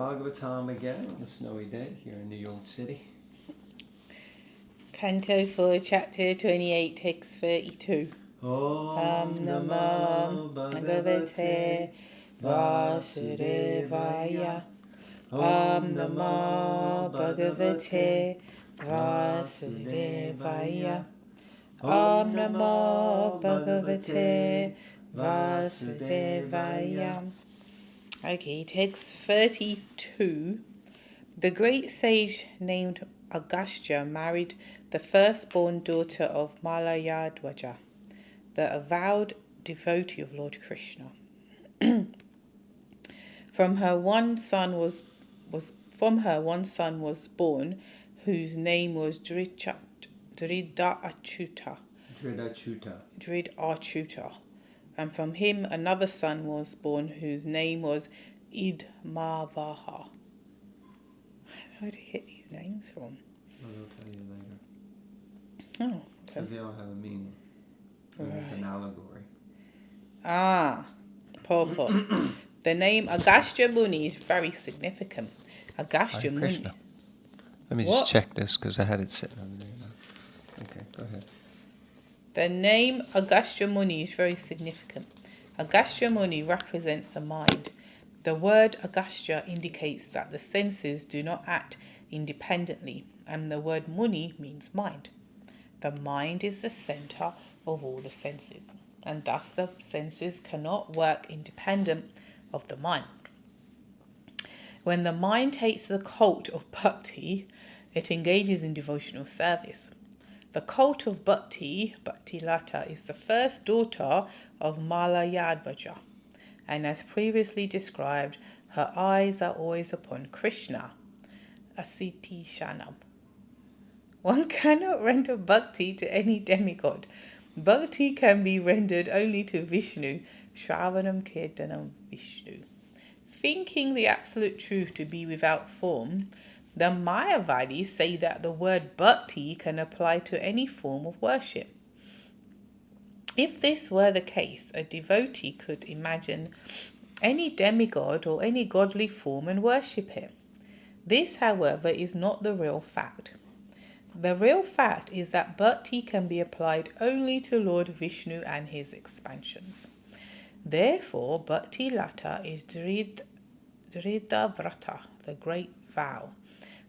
Bhagavatam again on a snowy day here in New York City. Canto 4, Chapter 28, Text 32. Om Namo Bhagavate Vasudevaya. Om Namo Bhagavate Vasudevaya. Om Namo Bhagavate Vasudevaya. Okay, text 32. The great sage named Agastya married the firstborn daughter of Malayadwaja, the avowed devotee of Lord Krishna. From her one son was born, whose name was Dridachyuta. And from him another son was born, whose name was Idmavaha. Where did he get these names from? Well, I'll tell you later. Oh, okay. Because they all have a meaning. Right. It's an allegory. Purport. The name Agastya Muni is very significant. Agastya Muni. Krishna. Let me just check this because I had it sitting over there. Okay, go ahead. The name Agastya Muni is very significant. Agastya Muni represents the mind. The word Agastya indicates that the senses do not act independently, and the word Muni means mind. The mind is the center of all the senses, and thus the senses cannot work independent of the mind. When the mind takes the cult of bhakti, it engages in devotional service. The cult of Bhakti, Bhaktivedanta, is the first daughter of Malayadwaja, and as previously described, her eyes are always upon Krishna, Asiti Shanam. One cannot render bhakti to any demigod. Bhakti can be rendered only to Vishnu, Shravanam Kirtanam Vishnu. Thinking the absolute truth to be without form, the Mayavadis say that the word bhakti can apply to any form of worship. If this were the case, a devotee could imagine any demigod or any godly form and worship it. This, however, is not the real fact. The real fact is that bhakti can be applied only to Lord Vishnu and his expansions. Therefore, Bhakti Lata is Drita Vrata, the great vow.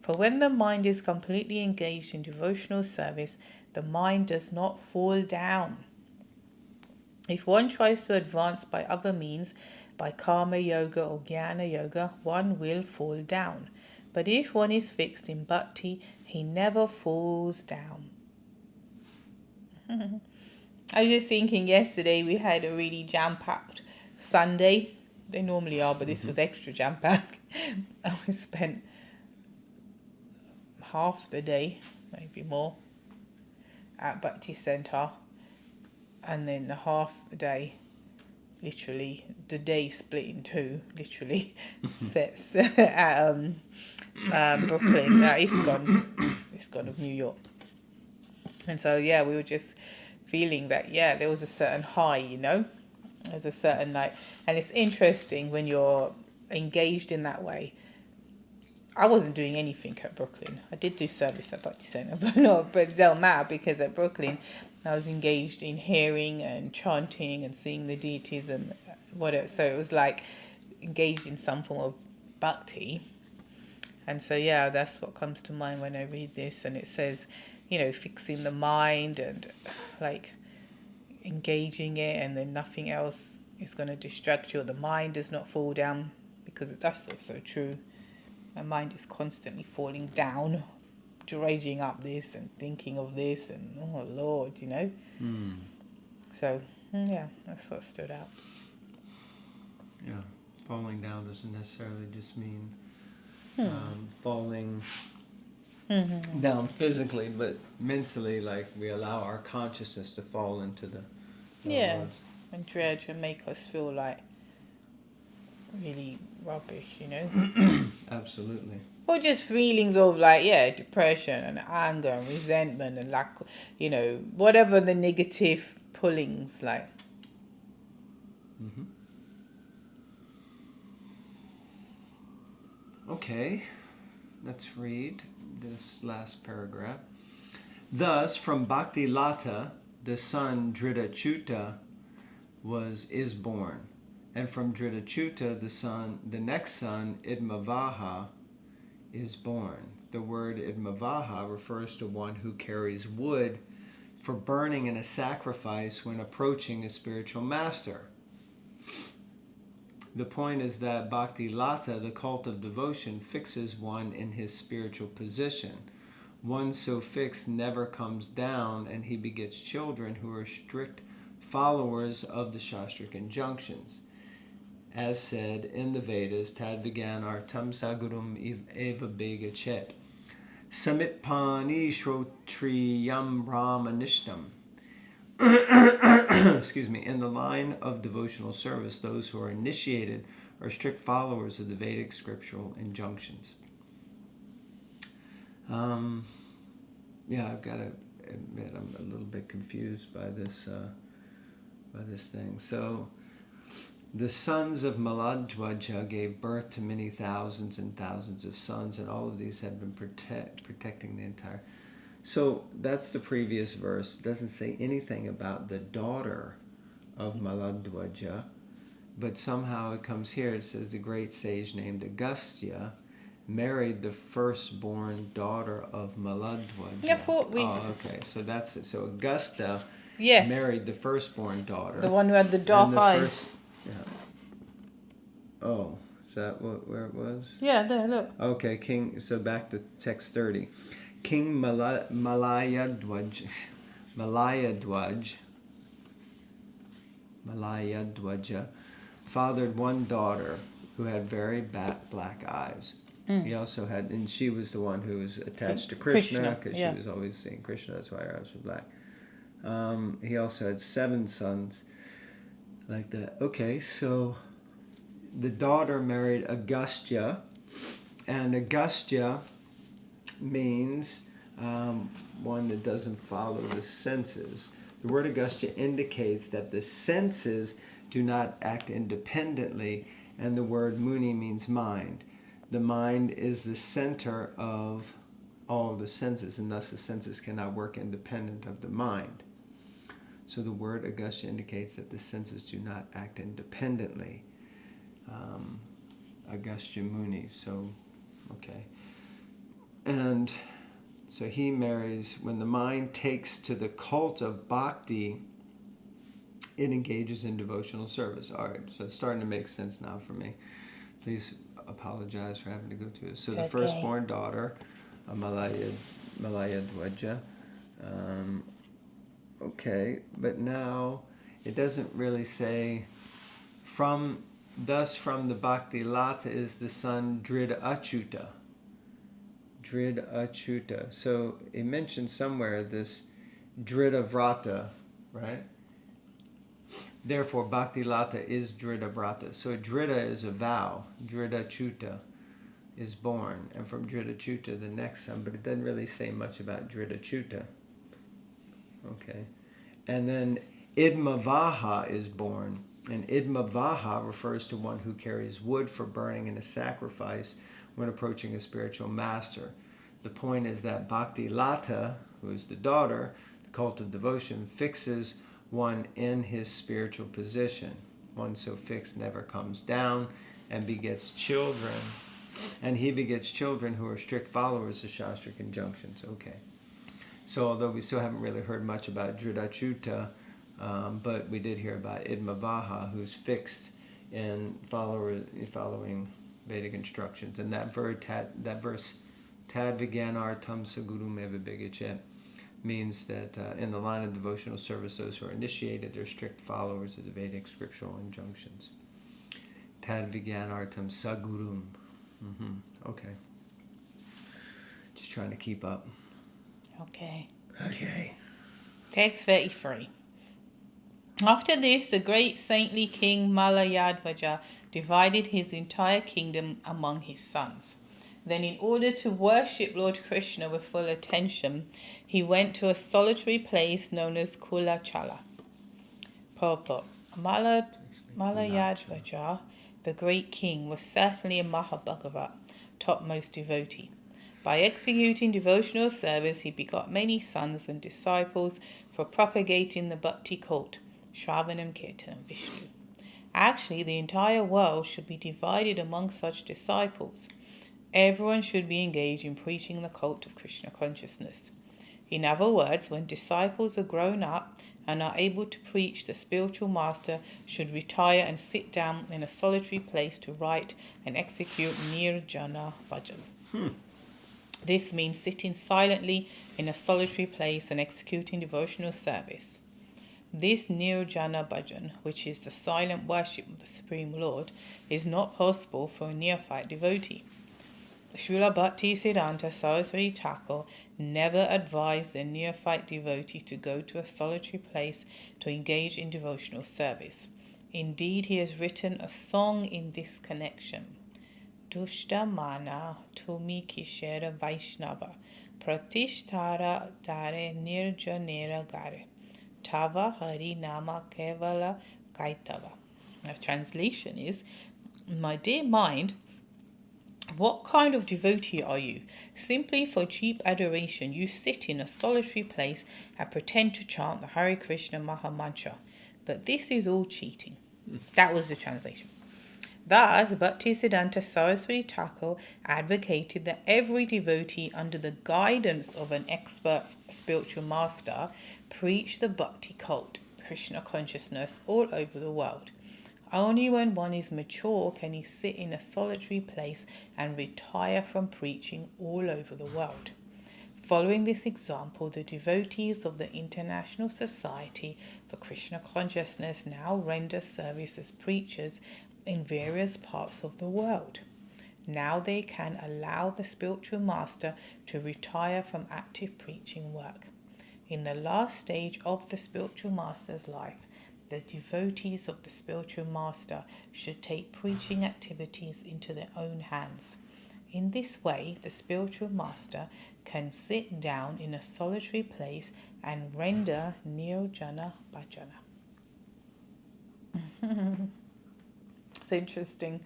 For when the mind is completely engaged in devotional service, the mind does not fall down. If one tries to advance by other means, by karma yoga or jnana yoga, one will fall down. But if one is fixed in bhakti, he never falls down. I was just thinking yesterday we had a really jam-packed Sunday. They normally are, but this was extra jam-packed. And we spent half the day, maybe more, at Bhakti Center. And then the half the day, literally, the day split in two, literally, sets at Brooklyn, ISKCON of New York. And so, yeah, we were just feeling that, there was a certain high, there's a certain, and it's interesting when you're engaged in that way. I wasn't doing anything at Brooklyn. I did do service at Bhakti Center, but it don't matter because at Brooklyn, I was engaged in hearing and chanting and seeing the deities and whatever. So it was like engaged in some form of bhakti. And so, that's what comes to mind when I read this. And it says, fixing the mind and like engaging it, and then nothing else is going to distract you. The mind does not fall down, because that's also true. My mind is constantly falling down, dredging up this and thinking of this and, oh Lord, So, that's what stood out. Yeah, falling down doesn't necessarily just mean falling down physically, but mentally, like we allow our consciousness to fall into the words. And dredge and make us feel like really rubbish, Absolutely. Or just feelings of depression and anger and resentment and whatever the negative pullings like. Okay, let's read this last paragraph. Thus, from Bhakti Lata, the son Dhritachyuta is born, and from Dhritachyuta, the next son Idmavaha is born. The word Idmavaha refers to one who carries wood for burning in a sacrifice when approaching a spiritual master. The point is that Bhakti Lata, the cult of devotion, fixes one in his spiritual position. One so fixed never comes down, and he begets children who are strict followers of the Shastric injunctions. As said in the Vedas, Tadvigan artam sagurum eva begachet. Samitpani shrotriyam brahmanishtam. Excuse me. In the line of devotional service, those who are initiated are strict followers of the Vedic scriptural injunctions. I've got to admit I'm a little bit confused by this thing. So, the sons of Maladwaja gave birth to many thousands and thousands of sons, and all of these have been protecting the entire. So that's the previous verse. It doesn't say anything about the daughter of Maladwaja, but somehow it comes here. It says the great sage named Agastya married the firstborn daughter of Maladwaja. Yeah, okay. So that's it. So Augusta Yes. married the firstborn daughter. The one who had the dark eyes. Oh, is that where it was? Yeah, there, look. Okay, so back to text 30. King Malayadwaja fathered one daughter who had very black eyes. He also had, and she was the one who was attached to Krishna, because she was always seeing Krishna. That's why her eyes were black. He also had 7 sons like that. Okay, so the daughter married Agastya, and Agastya means one that doesn't follow the senses. The word Agastya indicates that the senses do not act independently, and the word Muni means mind. The mind is the center of all the senses, and thus the senses cannot work independent of the mind. So the word Agastya indicates that the senses do not act independently. Agastya Muni. So, okay. And so he marries, when the mind takes to the cult of bhakti, it engages in devotional service. All right, so it's starting to make sense now for me. Please apologize for having to go through this. So the firstborn daughter, Malayadwaja. Okay, but now it doesn't really say, thus from the Bhakti Lata is the son Dhritachyuta. Dhritachyuta. So it mentions somewhere this Dhritavrata, right? Therefore, Bhakti Lata is Dhritavrata. So Dhrita is a vow. Dhritachyuta is born. And from Dhritachyuta, the next son. But it doesn't really say much about Dhritachyuta. Okay. And then Idmavaha is born. And Idmavaha refers to one who carries wood for burning in a sacrifice when approaching a spiritual master. The point is that Bhakti Lata, who is the daughter, the cult of devotion, fixes one in his spiritual position. One so fixed never comes down, and begets children. And he begets children who are strict followers of Shastric injunctions. Okay. So although we still haven't really heard much about Dhritachyuta, but we did hear about Idmavaha, who's fixed in following Vedic instructions. And that verse, Tad Viganartam Sagurum Eva Bigachet, means that in the line of devotional service, those who are initiated, they're strict followers of the Vedic scriptural injunctions. Tad Viganartam Sagurum. Okay. Just trying to keep up. Okay. Text 33. After this, the great saintly king Malayadwaja divided his entire kingdom among his sons. Then, in order to worship Lord Krishna with full attention, he went to a solitary place known as Kulachala. Purport. Malayadwaja, the great king, was certainly a Mahabhagavat, topmost devotee. By executing devotional service, he begot many sons and disciples for propagating the Bhakti cult, Shravanam, Kirtanam, Vishnu. Actually, the entire world should be divided among such disciples. Everyone should be engaged in preaching the cult of Krishna consciousness. In other words, when disciples are grown up and are able to preach, the spiritual master should retire and sit down in a solitary place to write and execute Nirjana Bhajan. This means sitting silently in a solitary place and executing devotional service. This Nirjana Bhajan, which is the silent worship of the Supreme Lord, is not possible for a neophyte devotee. Srila Bhaktisiddhanta Saraswati Thakur never advised a neophyte devotee to go to a solitary place to engage in devotional service. Indeed, he has written a song in this connection. Dushta mana tumi kishera vaishnava pratishtara dare nirjanera gare tava hari nama kevala kaitava. The translation is, my dear mind, what kind of devotee are you? Simply for cheap adoration, you sit in a solitary place and pretend to chant the Hare Krishna Maha Mantra. But this is all cheating. That was the translation. Thus, Bhaktisiddhanta Saraswati Thakur advocated that every devotee, under the guidance of an expert spiritual master, preach the Bhakti cult, Krishna consciousness, all over the world. Only when one is mature can he sit in a solitary place and retire from preaching all over the world. Following this example, the devotees of the International Society for Krishna Consciousness now render service as preachers in various parts of the world. Now they can allow the spiritual master to retire from active preaching work. In the last stage of the spiritual master's life, the devotees of the spiritual master should take preaching activities into their own hands. In this way, the spiritual master can sit down in a solitary place and render Nirjana Bhajana. It's interesting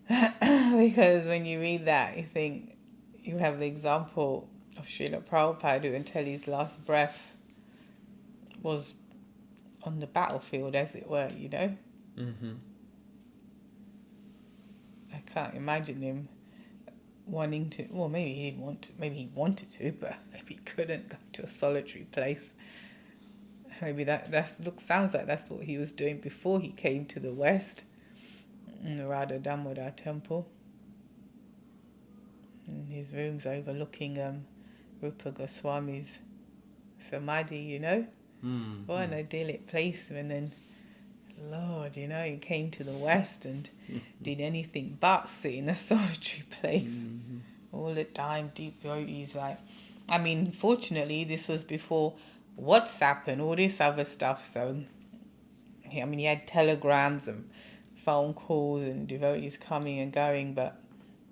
because when you read that, you think you have the example of Srila Prabhupada, who until his last breath was on the battlefield, as it were, you know. I can't imagine him wanting to. Well, maybe he didn't want to. Maybe he wanted to, but maybe he couldn't go to a solitary place. Maybe sounds like that's what he was doing before he came to the West, in the Radha Damodar temple. In his rooms overlooking Rupa Goswami's samadhi, you know. What an idyllic place. And then, Lord, you know, he came to the West and did anything but sit in a solitary place all the time. Deep devotees, like, I mean, fortunately, this was before WhatsApp and all this other stuff. So, I mean, he had telegrams and phone calls and devotees coming and going. But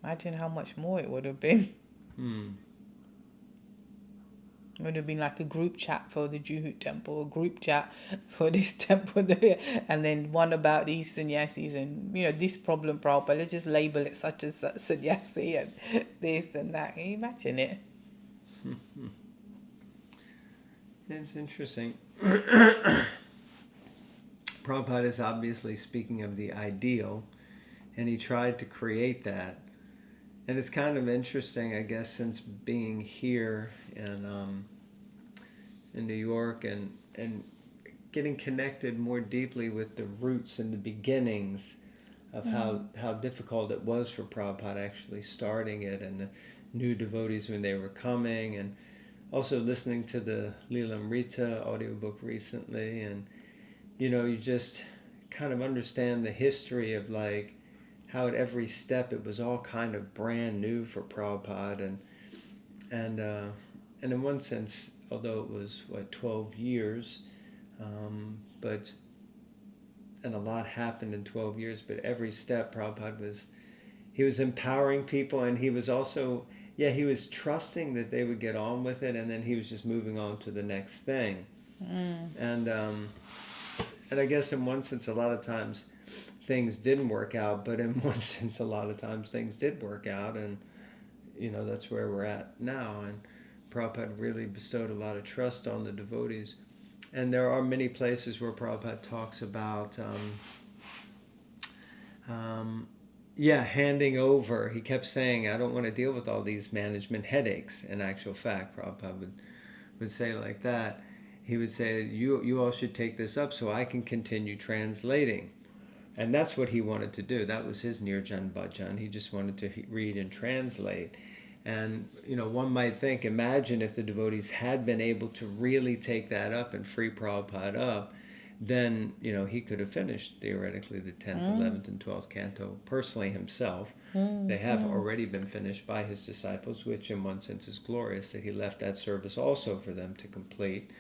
imagine how much more it would have been. It would have been like a group chat for the Juhu temple, a group chat for this temple there, and then one about these sannyasis and, you know, this problem, Prabhupada, let's just label it such as such sannyasi and this and that. Can you imagine it? It's interesting. Prabhupada is obviously speaking of the ideal, and he tried to create that. And it's kind of interesting, I guess, since being here in New York and getting connected more deeply with the roots and the beginnings of how difficult it was for Prabhupada actually starting it, and the new devotees when they were coming, and also listening to the Lilamrita audiobook recently, and, you know, you just kind of understand the history of, like, how at every step it was all kind of brand new for Prabhupada, and in one sense, although it was 12 years, and a lot happened in 12 years, but every step Prabhupada was empowering people, and he was also, he was trusting that they would get on with it, and then he was just moving on to the next thing. And I guess in one sense, a lot of times things didn't work out, but in one sense, a lot of times things did work out, and that's where we're at now. And Prabhupada really bestowed a lot of trust on the devotees. And there are many places where Prabhupada talks about, handing over. He kept saying, I don't want to deal with all these management headaches. In actual fact, Prabhupada would say like that. He would say, you all should take this up so I can continue translating. And that's what he wanted to do. That was his Nirjan Bhajan. He just wanted to read and translate. And, one might think, imagine if the devotees had been able to really take that up and free Prabhupada up, then, he could have finished, theoretically, the 10th, 11th, and 12th canto personally himself. They have already been finished by his disciples, which in one sense is glorious, that he left that service also for them to complete.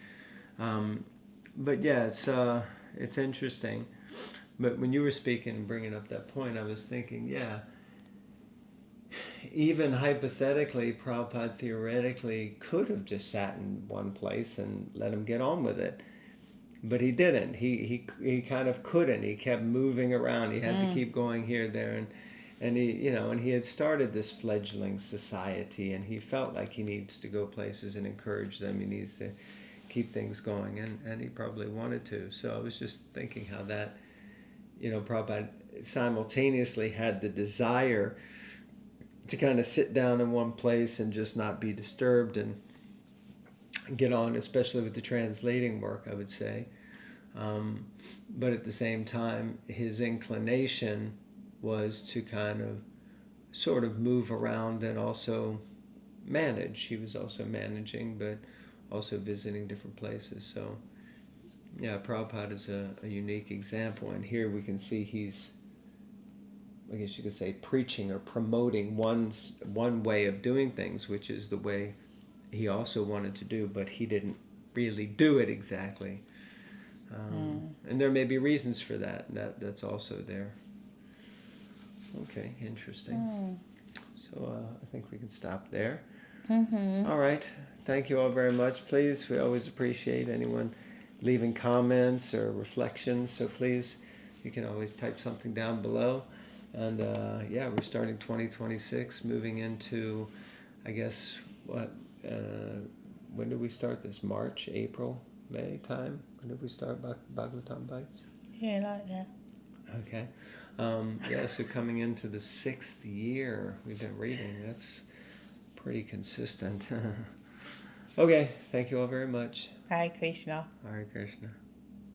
But yeah, it's interesting. But when you were speaking and bringing up that point, I was thinking, even hypothetically, Prabhupada theoretically could have just sat in one place and let him get on with it. But he didn't. He kind of couldn't. He kept moving around. He had to keep going here, there, and he, and he had started this fledgling society, and he felt like he needs to go places and encourage them. He needs to keep things going, and he probably wanted to. So I was just thinking how that, Prabhupada simultaneously had the desire to kind of sit down in one place and just not be disturbed and get on, especially with the translating work, I would say. But at the same time, his inclination was to kind of sort of move around and also manage. He was also managing, but also visiting different places. So, yeah, Prabhupada is a unique example. And here we can see he's, I guess you could say, preaching or promoting one way of doing things, which is the way he also wanted to do, but he didn't really do it exactly. And there may be reasons for that. That's also there. Okay, interesting. So I think we can stop there. All right. Thank you all very much. Please, we always appreciate anyone leaving comments or reflections. So please, you can always type something down below. And we're starting 2026, moving into, I guess, when did we start this? March, April, May time? When did we start Bhagavatam Bites? Yeah, like that. Okay. So coming into the 6th year we've been reading. That's pretty consistent. Okay, thank you all very much. Hare Krishna. Hare Krishna.